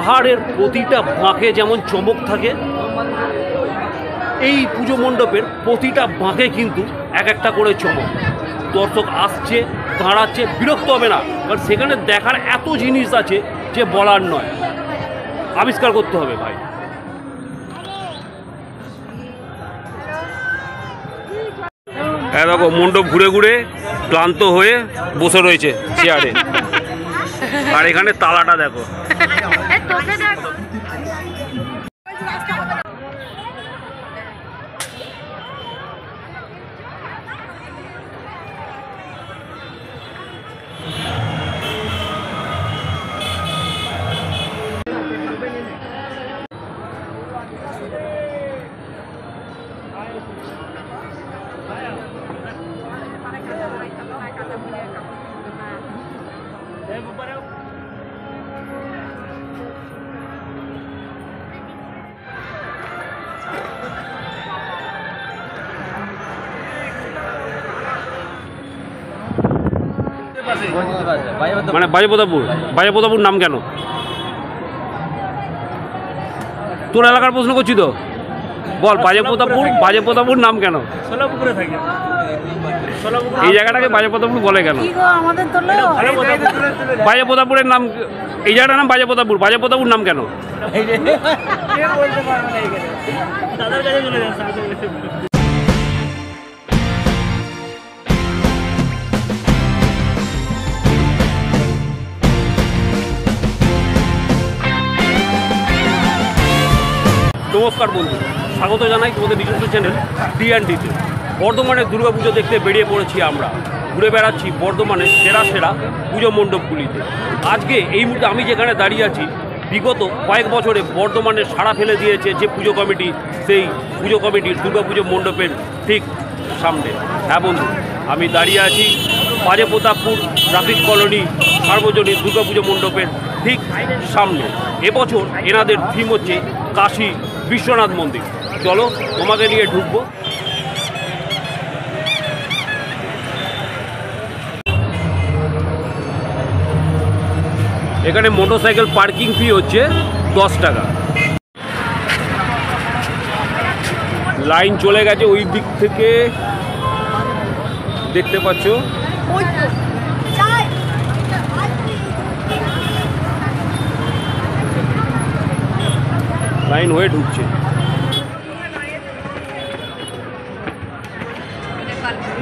পাহাড়ের প্রতিটা বাঁকে যেমন চমক থাকে, এই পুজো মণ্ডপের প্রতিটা বাঁকে কিন্তু এক একটা করে চমক। দর্শক আসছে, দাঁড়াচ্ছে, বিরক্ত হবে না, কারণ সেখানে দেখার এত জিনিস আছে যে বলার নয়, আবিষ্কার করতে হবে ভাই। দেখো মণ্ডপ ঘুরে ঘুরে ক্লান্ত হয়ে বসে রয়েছে চেয়ারে, আর এখানে তালাটা দেখো। মানে বাজেপ্রতাপপুর, বাজেপ্রতাপপুর নাম কেন? তোর এলাকার প্রশ্ন করছি তো, বল বাজেপ্রতাপপুর নাম কেন? সোলাপুকুরে থাকে, এই জায়গাটাকে বাজেপ্রতাপপুর বলে কেন? বাজেপ্রতাপপুরের নাম, এই জায়গাটার নাম বাজেপ্রতাপপুর, বাজেপ্রতাপপুর নাম কেন? নমস্কার বন্ধু, স্বাগত জানাই তোমাদের নিজস্ব চ্যানেল D&Dতে। বর্ধমানের দুর্গাপুজো দেখতে বেরিয়ে পড়েছি আমরা, ঘুরে বেড়াচ্ছি বর্ধমানের সেরা সেরা পুজো মণ্ডপগুলিতে। আজকে এই মুহূর্তে আমি যেখানে দাঁড়িয়ে আছি, বিগত কয়েক বছরে বর্ধমানে সাড়া ফেলে দিয়েছে যে পুজো কমিটি, সেই পুজো কমিটির দুর্গাপুজো মণ্ডপের ঠিক সামনে। হ্যাঁ বন্ধু, আমি দাঁড়িয়ে আছি বাজেপ্রতাপপুর ট্রাফিক কলোনি সার্বজনীন দুর্গাপুজো মণ্ডপের ঠিক সামনে। এবছর এনাদের থিম হচ্ছে কাশী বিশ্বনাথ মন্দির। চলো তোমাকে নিয়ে ঢুকবো। এখানে মোটরসাইকেল পার্কিং ফি হচ্ছে 10 টাকা। লাইন চলে গেছে ওই দিক থেকে, দেখতে পাচ্ছ। লাইন হয়ে ঢুকছে।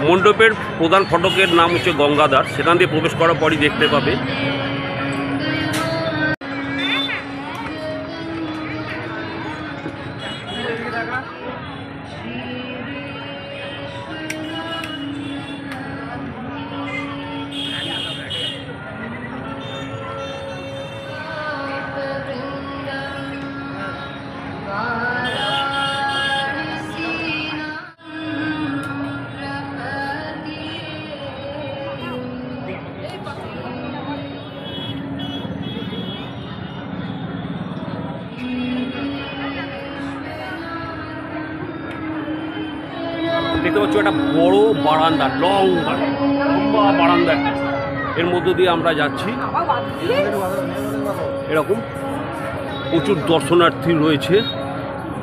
মণ্ডপের প্রধান ফটকের নাম হচ্ছে গঙ্গাধার, সেখান দিয়ে প্রবেশ করার পরই দেখতে পাবে দেখতে পাচ্ছ একটা বড় বারান্দা, লম্বা বারান্দা, এর মধ্য দিয়ে আমরা যাচ্ছি। এরকম প্রচুর দর্শনার্থী রয়েছে,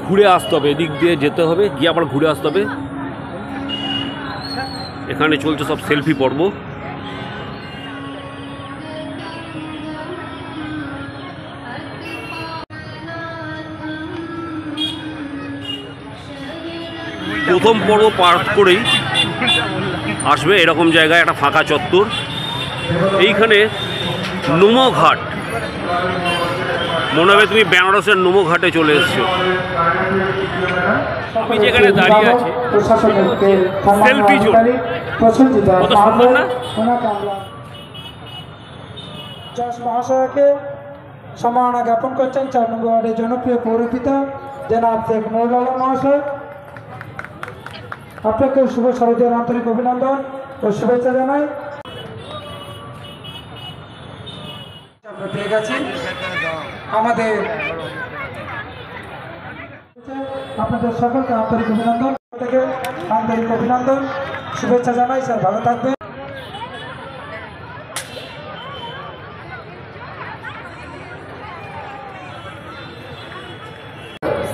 ঘুরে আসতে হবে, এদিক দিয়ে যেতে হবে, গিয়ে আবার ঘুরে আসতে হবে। এখানে চলছে সব সেলফি পর্ব। প্রথম পর্ব পার করেই আসবে এরকম জায়গায় একটা ফাঁকা চত্বর, এইখানে নোমো ঘাট। মনে হবে তুমি বেনারসের নোমো ঘাটে চলে এসছো। আমি যেখানে দাঁড়িয়ে আছি সেলফি জোন, কত সুন্দর না? মহাশয়কে সম্মাননা জ্ঞাপন করছেন 4 নম্বর ওয়ার্ডের জনপ্রিয় পৌরপিতা জনাব শেখ নুরুল আলম মহাশয়। আপনাকে শুভ শারদীয়ার আন্তরিক অভিনন্দন ও শুভেচ্ছা জানাই। পেয়ে গেছি আমাদের, আপনাদের সকলকে আন্তরিক অভিনন্দন, থেকে আন্তরিক অভিনন্দন শুভেচ্ছা জানাই। স্যার ভালো থাকবেন।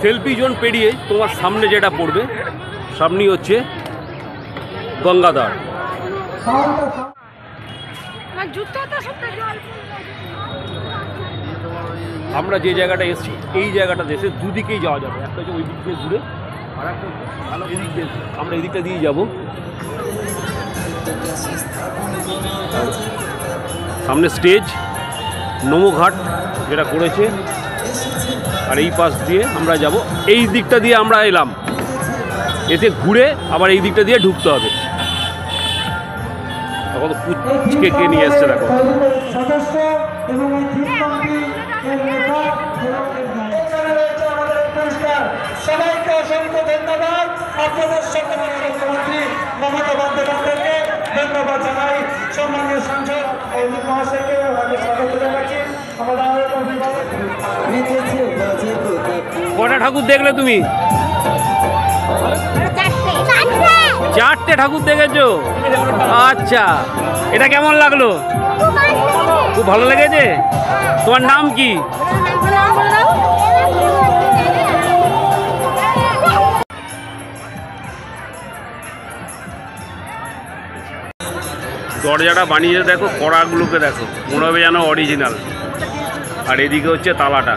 সেলফি জোন পেরিয়ে তোমার সামনে যেটা পড়বে, সামনেই হচ্ছে গঙ্গাধার। আমরা যে জায়গাটা এসেছি এই জায়গাটা দেশে দুদিকেই যাওয়া যাবে, একটা হচ্ছে ওই দিক দিয়ে ঘুরে, আর একটা ভালো এদিক দিয়ে, আমরা এদিকটা দিয়ে যাব। সামনে স্টেজ নমঘাট যেটা করেছে, আর এই পাশ দিয়ে আমরা যাব। এই দিকটা দিয়ে আমরা এলাম, এতে ঘুরে আবার এই দিকটা দিয়ে ঢুকতে হবে। তখন পুচকে কে নিয়ে এসছে দেখো। সদস্য এবং এই থিম কমিটি এর নেতা এবং সবাইকে অসংখ্য ধন্যবাদ। আপনাদের সম্মানীয় মুখ্যমন্ত্রী মমতা বন্দ্যোপাধ্যায়কে ধন্যবাদ জানাই। সম্মানীয় সাংসদ অজিত মহাশয়কে আমাকে স্বাগত জানাচ্ছি। আমাদের কটা ঠাকুর দেখলে তুমি? চারটে ঠাকুর দেখেছো? আচ্ছা, এটা কেমন লাগলো? খুব ভালো লেগেছে। তোমার নাম কি? দরজাটা বানিয়ে দেখো, কড়াগুলোকে দেখো, মনে হবে যেন অরিজিনাল। আর এদিকে হচ্ছে তালাটা।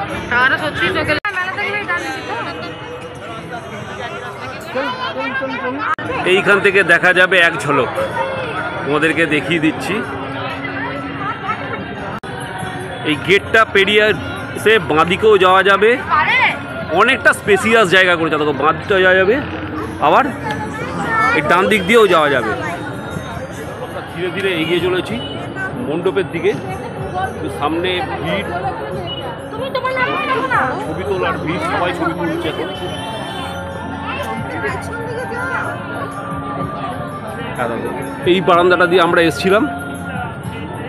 এইখান থেকে দেখা যাবে এক ঝলক, তোমাদেরকে দেখিয়ে দিচ্ছি। এই গেটটা পেরিয়ে সে বাঁদিকেও যাওয়া যাবে, অনেকটা স্পেসিয়াস জায়গা করেছে। দেখো বাঁদিকটা যাওয়া যাবে, আবার এই ডান দিক দিয়েও যাওয়া যাবে। ধীরে ধীরে এগিয়ে চলেছি মণ্ডপের দিকে। সামনে ভিড়, ছবি তোলার ভিড়, সবাই ছবি তুলছে এখন। এই বারান্দাটা দিয়ে আমরা এসেছিলাম,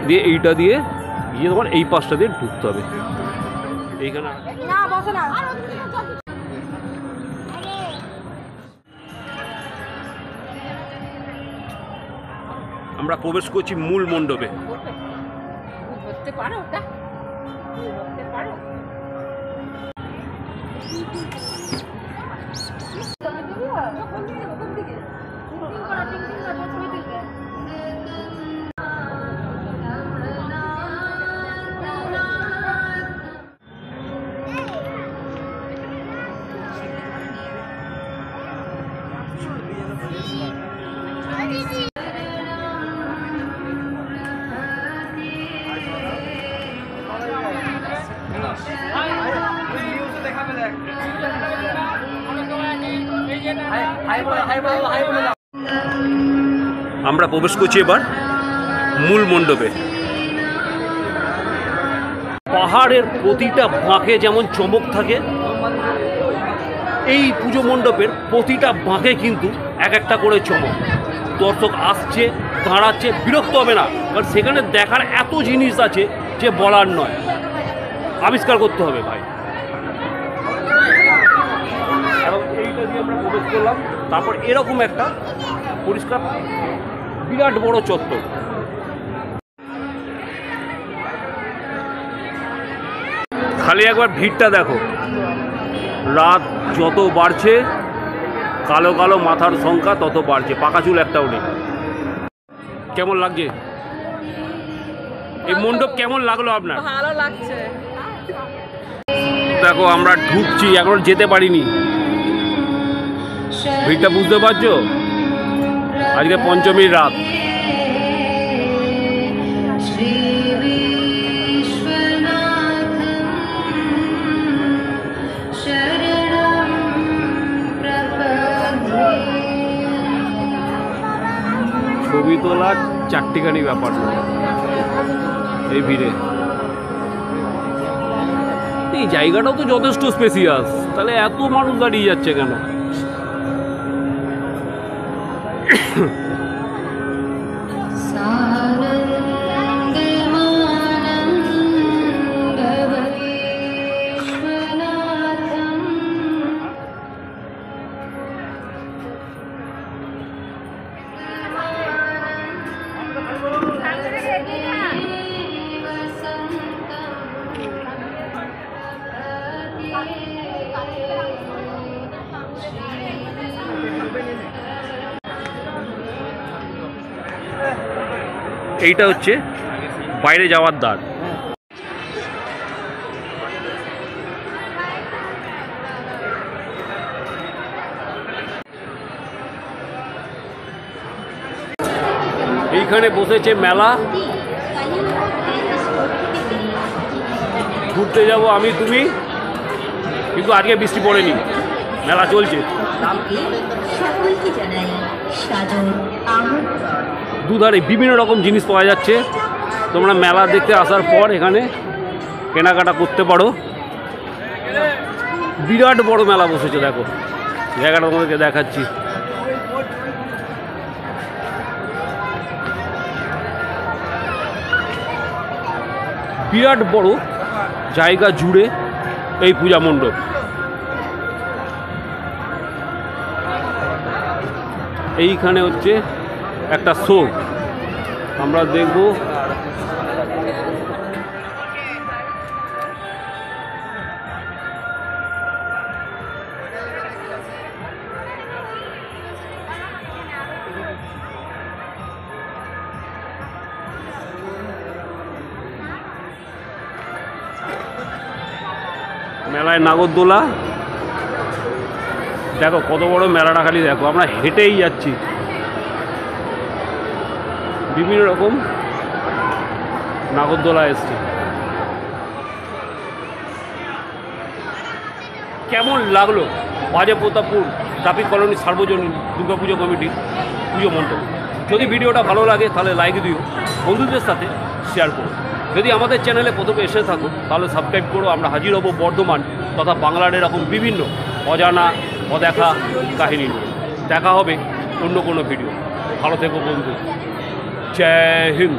দিয়ে এইটা দিয়ে গিয়ে তোমার এই পাশটা দিয়ে ঢুকতে হবে। এইখানে আমরা প্রবেশ করছি মূল মণ্ডপে। আমরা প্রবেশ করছি এবার মূল মণ্ডপে। পাহাড়ের প্রতিটা বাঁকে যেমন চমক থাকে, এই পুজো মণ্ডপের প্রতিটা বাঁকে কিন্তু এক একটা করে চমক। দর্শক আসছে, দাঁড়াচ্ছে, বিরক্ত হবে না, কারণ সেখানে দেখার এত জিনিস আছে যে বলার নয়, আবিষ্কার করতে হবে ভাই। এবং এইটা দিয়ে আমরা প্রবেশ করলাম, তারপর এরকম একটা পরিষ্কার বিরাট বড় চত্বর। খালি একবার ভিড়টা দেখো, রাত যত বাড়ছে কালো কালো মাথার সংখ্যা তত বাড়ছে, পাকা চুল একটাও নেই। কেমন লাগছে এই মণ্ডপ? কেমন লাগলো আপনার? ভালো লাগছে। দেখো আমরা ঢুকছি, এখন যেতে পারিনি। ভিড়টা বুঝতে পারছো? আজকে পঞ্চমীর রাত। ছবি তোলার চারটিখানি ব্যাপার এই ভিড়ে। এই জায়গাটাও তো যথেষ্ট স্পেসিয়াস, তাহলে এত মানুষ দাঁড়িয়ে যাচ্ছে কেন? এইটা হচ্ছে বাইরে যাওয়ার দ্বার। এইখানে বসেছে মেলা, ঘুরতে যাব আমি তুমি, কিন্তু আজকে বৃষ্টি পড়েনি, মেলা চলছে। দুধারে বিভিন্ন রকম জিনিস পাওয়া যাচ্ছে, তোমরা মেলা দেখতে আসার পর এখানে কেনাকাটা করতে পারো। বিরাট বড় মেলা বসেছে, দেখো জায়গাটা তোমাদেরকে দেখাচ্ছি। বিরাট বড় জায়গা জুড়ে এই পূজা মণ্ডপ। এইখানে হচ্ছে একটা শো আমরা দেখব। মেলায় নাগরদোলা, দেখো কত বড় মেলাটা, খালি দেখো, আমরা হেঁটেই যাচ্ছি। বিভিন্ন রকম নাগরদোলা এসছে। কেমন লাগলো বাজে প্রতাপপুর ট্রাফিক কলোনি সার্বজনীন দুর্গাপুজো কমিটির পুজো মণ্ডপ? যদি ভিডিওটা ভালো লাগে তাহলে লাইক দিও, বন্ধুদের সাথে শেয়ার করো। যদি আমাদের চ্যানেলে প্রথমে এসে থাকো তাহলে সাবস্ক্রাইব করো। আমরা হাজির হব বর্ধমান তথা বাংলার এরকম বিভিন্ন অজানা অদেখা কাহিনী নিয়ে। দেখা হবে অন্য কোনো ভিডিও। ভালো থেকো বন্ধু। জয় হিন্দ।